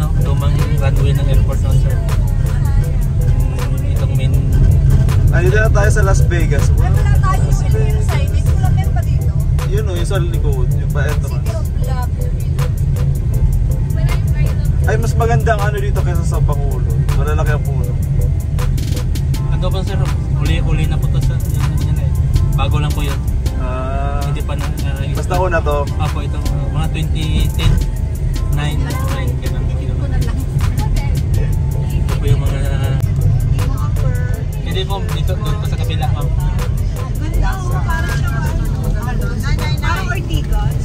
ano, lumang runway ng airport noon, sir. Itong main... Dito na tayo sa Las Vegas. Wala tayo yung signage. Wala meron pa dito. Yun o, yung sa likod, yung pa-entrance. Ay, mas magandang ano dito kaysa sa Bacolod. Malalaki ang puno. Ano ba, sir? Uli na po ito sa... Yan, eh. Bago lang po yun. Hindi pa na... basta ko na to. Apo, ito. Mga 2010. 9, ganun. Ito po yung mga... Hindi po, dito doon po sa kabila, ma'am. Parang Ortigas.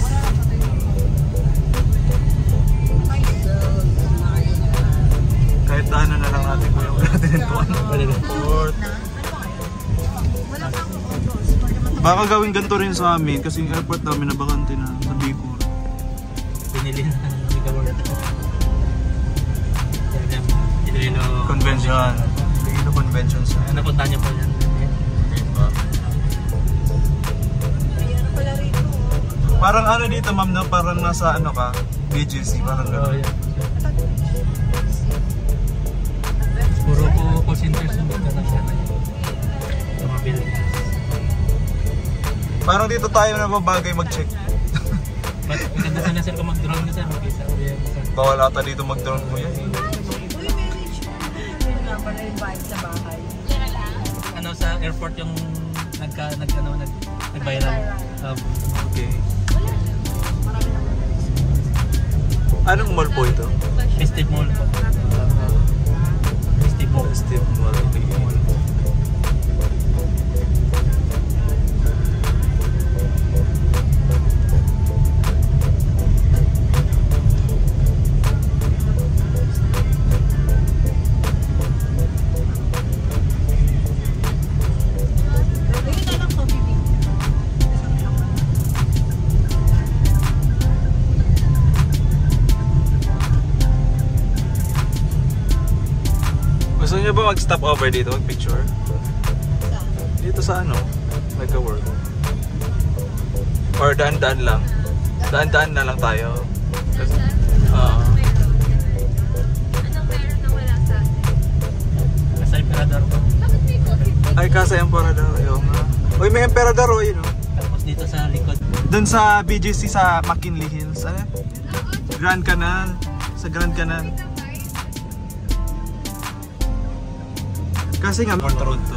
Kahit daanan na lang natin ko yung natin ito. Airport. Baka gawin ganito rin sa amin kasi yung airport namin nabakante na sa Bicol. Pinili na ni Gawar. Iloilo Convention. Iloilo Convention sa... napunta niyo po yan. Parang ano dito ma'am na parang nasa ano ka? BGC, parang gano'n. Puro po call centers yung magkakasama niya. Sa mga buildings. Parang dito tayo na babagay mag-check. Maganda sana sir kung mag-drone na sir. Mag-isa ko yan. Bawal ata dito mag-drone mo yan. Uy, marriage. Yun nga pala yung vibe sa bahay. Ano sa airport yung nag-viral. Okay. Anong mall po ito? Festive Mall po. Festive Mall. Festive Mall. Gusto niyo ba mag-stop over dito, mag-picture? Dito sa ano? Nagka-work. Or daan-daan lang? Daan-daan na lang tayo. Anong meron na wala sa atin? Sa Emperador po. Bakit may coffee? Ay, Casa Emperador. Ayaw nga. Uy, may Emperador o yun o. Tapos dito sa likod. Doon sa BGC sa McKinley Hills. Ano? Grand Canal. Sa Grand Canal. Kasi nga, Port Road to.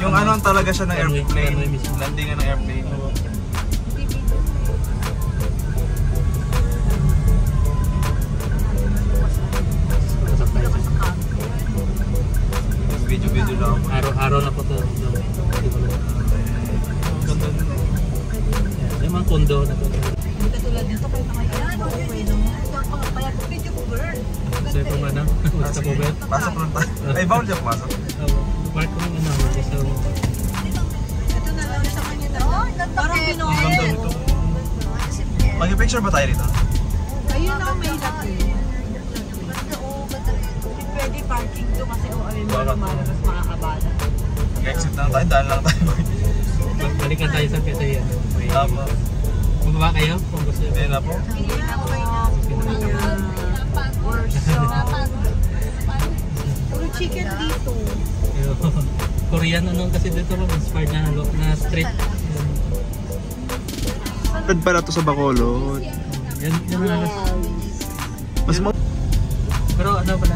Yung ano talaga siya ng airplane. Landingan ng airplane. Video lang. Araw na po ito. Ganda nyo. Yung mga kondo na ito. Hindi katulad nito kayo naman. Video ko, girl. Sir po man ang sa Pobet. Pasok lang tayo. Ay, bawal dyan pumasok. Part ko ng ano. So, Ito na lang sa kanya na. Parang Ang Pinoy. ganda nito. Mag-picture ba tayo dito? Ayun na, may laki. Pwede parking to kasi kung ano yung mga lumalabas makakabala. Mag-exit lang tayo, daan lang tayo. balikan tayo sa Pete yan. Tama. Bumaba kayo kung gusto nyo. Hindi na po. Hindi na ako puro chicken dito. Korean ano kasi dito rin inspired na street. Tad pala to sa Bacolod. Yan na. Mas Pero ano pala?